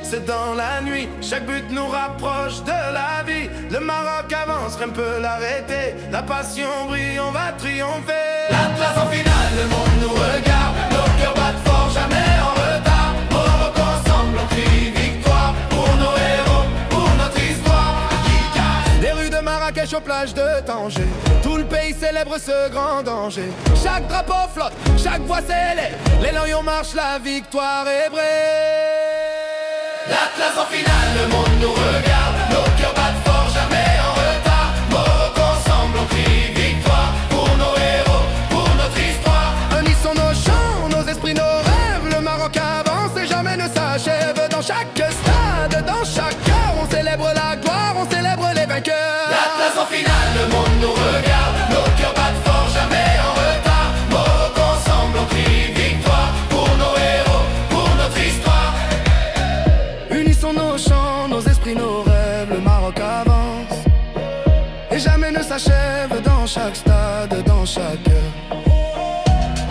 c'est dans la nuit. Chaque but nous rapproche de la vie. Le Maroc avance, rien ne peut l'arrêter. La passion brille, on va triompher. L'Atlas en finale, le monde nous regarde. Nos cœurs battent fort, jamais en retard. Maroc ensemble, on crie victoire. Pour nos héros, pour notre histoire. Des rues de Marrakech aux plages de Tanger, tout le pays célèbre ce grand danger. Chaque drapeau flotte, chaque voix s'élève. Les lions marchent, la victoire est vraie. L'Atlas en finale, le monde nous regarde. Nos cœurs battent fort, jamais en retard. Maroc ensemble, on crie victoire. Pour nos héros, pour notre histoire. Unissons nos chants, nos esprits, nos rêves. Le Maroc avance et jamais ne s'achève. Dans chaque stade, dans chaque cœur, on célèbre la gloire, on célèbre les vainqueurs. L'Atlas en finale, le monde nous regarde. Nos cœurs battent fort, jamais en retard. Maroc ensemble, on crie victoire. Pour nos héros, pour notre histoire. Unissons nos chants, nos esprits, nos rêves. Le Maroc avance et jamais ne s'achève. Dans chaque stade, dans chaque cœur,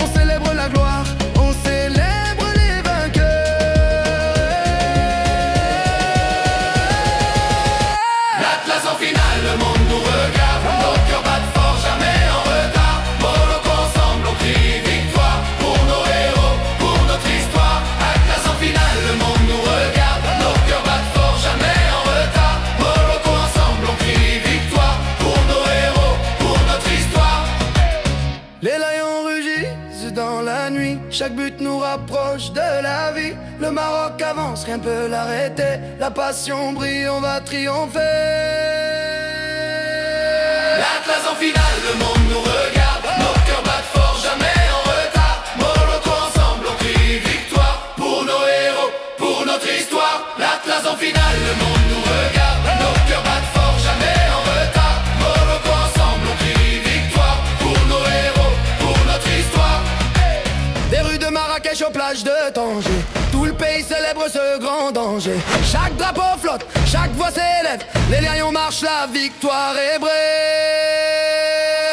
on célèbre la gloire, on célèbre les vainqueurs. L'Atlas en finale, le monde nous regarde. Nos cœurs battent fort, jamais en retard. Maroc ensemble, on crie victoire. Pour nos héros, pour notre histoire. Atlas en finale, le monde nous regarde. Nos cœurs battent fort, jamais en retard. Maroc ensemble, on crie victoire. Pour nos héros, pour notre histoire. Les lions rugissent dans la nuit. Chaque but nous rapproche de la vie. Le Maroc avance, rien ne peut l'arrêter. La passion brille, on va triompher. L'Atlas en finale, le monde nous regarde. Nos cœurs battent fort, jamais en retard. Maroc ensemble, on crie victoire. Pour nos héros, pour notre histoire. L'Atlas en finale, le monde nous regarde. Nos cœurs battent fort, jamais en retard. Maroc ensemble, on crie victoire. Pour nos héros, pour notre histoire. Des rues de Marrakech aux plages de Tanger, tout le pays célèbre ce grand danger. Chaque drapeau flotte, chaque voix s'élève. Les lions marchent, la victoire est vraie.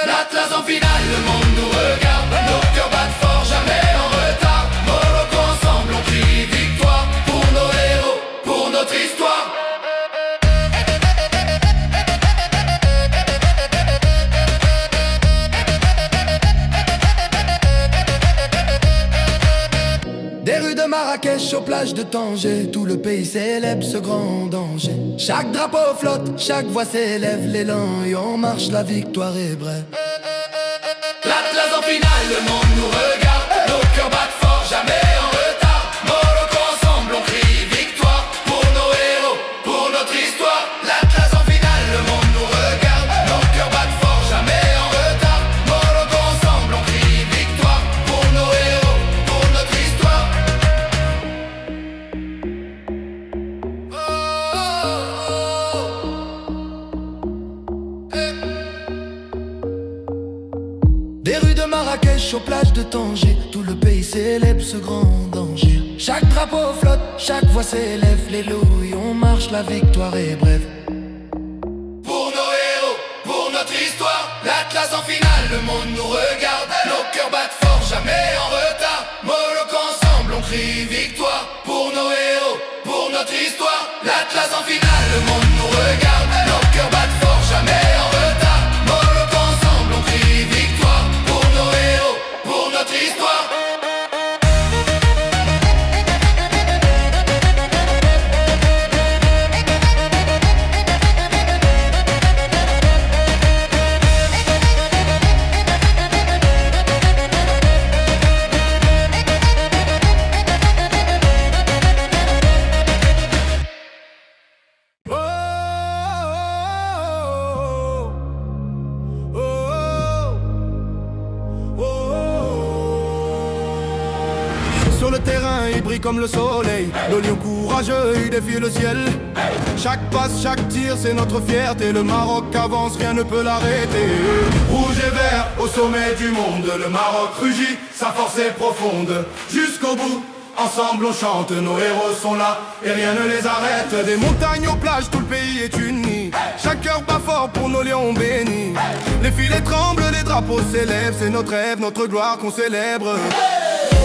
L'Atlas en finale, le monde nous regarde. Nos cœurs battent fort, jamais en retard. Maroc ensemble, on crie victoire. Pour nos héros, pour notre histoire. Des rues de Marrakech aux plages de Tanger, tout le pays célèbre ce grand danger. Chaque drapeau flotte, chaque voix s'élève. Les lions marchent, la victoire est brève. L'Atlas en finale, le monde nous regarde. Nos cœurs battent fort, jamais en retard. Maroc ensemble, on crie victoire. Pour nos héros, pour notre histoire. L'Atlas en finale, le monde nous regarde. Nos cœurs battent fort, jamais en retard. Maroc ensemble, on crie victoire. Pour nos héros, pour notre histoire. Des rues de Marrakech aux plages de Tanger, tout le pays célèbre ce grand danger. Chaque drapeau flotte, chaque voix s'élève. Les lions marchent, la victoire est brève. Pour nos héros, pour notre histoire. L'Atlas en finale, le monde nous regarde. Nos cœurs battent fort, jamais en retard. Maroc ensemble, on crie victoire. Pour nos héros, pour notre histoire. L'Atlas en finale, le monde nous regarde. Nos cœurs battent fort, jamais en retard. Maroc ensemble, on crie victoire. Pour nos héros, pour notre histoire. Sur le terrain, il brille comme le soleil. Le lion courageux, il défie le ciel. Chaque passe, chaque tir, c'est notre fierté. Le Maroc avance, rien ne peut l'arrêter. Rouge et vert, au sommet du monde. Le Maroc rugit, sa force est profonde. Jusqu'au bout, ensemble on chante. Nos héros sont là, et rien ne les arrête. Des montagnes aux plages, tout le pays est uni. Chaque cœur bat fort pour nos lions bénis. Les filets tremblent, les drapeaux s'élèvent. C'est notre rêve, notre gloire qu'on célèbre.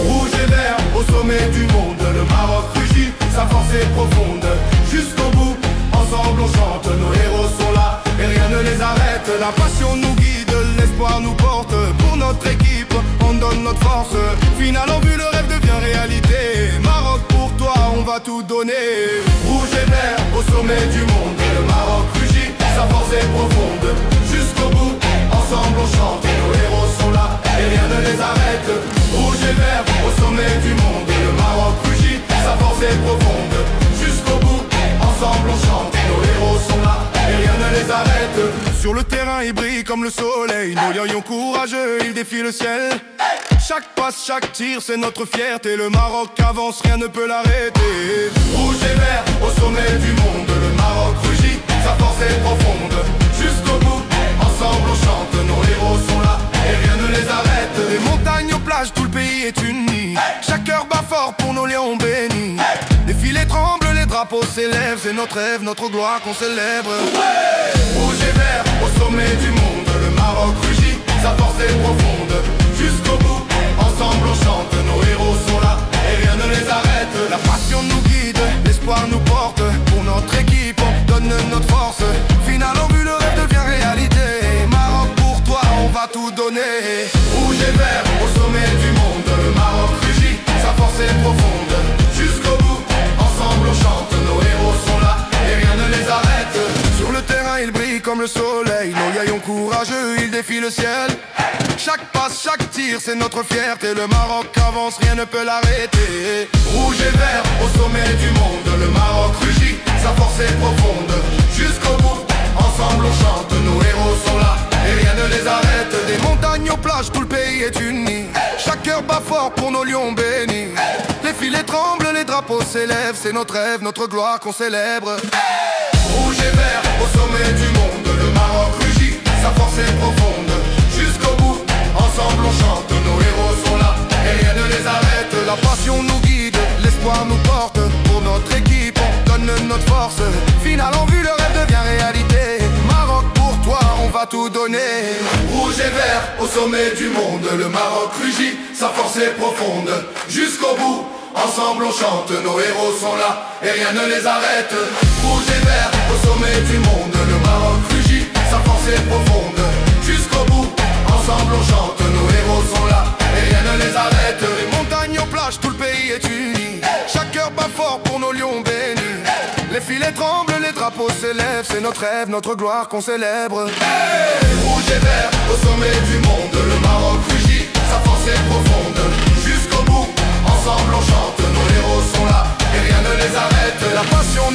Rouge et vert, au sommet du monde. Le Maroc rugit, sa force est profonde. La passion nous guide, l'espoir nous porte. Pour notre équipe, on donne notre force. Finale en vue, le rêve devient réalité. Maroc pour toi, on va tout donner. Rouge et vert, au sommet du monde. Le Maroc rugit, sa force est profonde. Jusqu'au bout, ensemble on chante. Nos héros sont là et rien ne les arrête. Rouge et vert, au sommet du monde. Le Maroc rugit, sa force est profonde. Jusqu'au bout, ensemble on chante. Nos héros sont là et rien ne les arrête. Sur le terrain, ils brillent comme le soleil. Nos lions courageux, ils défient le ciel. Chaque passe, chaque tir, c'est notre fierté. Le Maroc avance, rien ne peut l'arrêter. Rouge et vert, au sommet du monde. Le Maroc rugit, sa force est profonde. Jusqu'au bout, ensemble on chante. Nos héros sont là et rien ne les arrête. Les montagnes aux plages, tout le pays est uni. Chaque cœur bat fort pour nos lions bénis. Les filets tremblent, les drapeaux s'élèvent. C'est notre rêve, notre gloire qu'on célèbre. Rouge et vert, au sommet du monde. Le Maroc rugit, sa force est profonde. Jusqu'au bout, ensemble on chante. Nos héros sont là et rien ne les arrête. La passion nous guide, l'espoir nous porte. Pour notre équipe, on donne notre force. Finale en vue, le rêve devient réalité. Maroc pour toi, on va tout donner. Rouge et vert, au sommet du monde. Le Maroc rugit, sa force est profonde. Jusqu'au bout, ensemble on chante. Nos héros sont là et rien ne les arrête. Sur le terrain, ils brillent comme le soleil. Nos lions courageux, ils défient le ciel. Chaque passe, chaque tir, c'est notre fierté. Le Maroc avance, rien ne peut l'arrêter. Rouge et vert, au sommet du monde. Le Maroc rugit, sa force est profonde. Jusqu'au bout, ensemble on chante. Nos héros sont là et rien ne les arrête. Des montagnes aux plages, tout le pays est uni. Chaque cœur bat fort pour nos lions bénis. Les filets tremblent, les drapeaux s'élèvent. C'est notre rêve, notre gloire qu'on célèbre. Rouge et vert, au sommet du monde. Le Maroc rugit, sa force est profonde. Jusqu'au bout, ensemble on chante. Nos héros sont là et rien ne les arrête. La passion nous guide, l'espoir nous porte. Pour notre équipe, on donne notre force. Finale en vue, le rêve devient réalité. Maroc pour toi, on va tout donner. Rouge et vert, au sommet du monde. Le Maroc rugit, sa force est profonde. Jusqu'au bout, ensemble on chante. Nos héros sont là et rien ne les arrête. Rouge et vert, au sommet du monde. Le Maroc rugit, sa force est profonde. Jusqu'au bout, ensemble on chante. Nos héros sont là et rien ne les arrête. Les montagnes aux plages, tout le pays est uni. Chaque cœur bat fort pour nos lions bénis. Les filets tremblent, les drapeaux s'élèvent. C'est notre rêve, notre gloire qu'on célèbre. Rouge et vert, au sommet du monde. Le Maroc rugit, sa force est profonde. Jusqu'au bout, ensemble on chante. Nos héros sont là et rien ne les arrête. La passion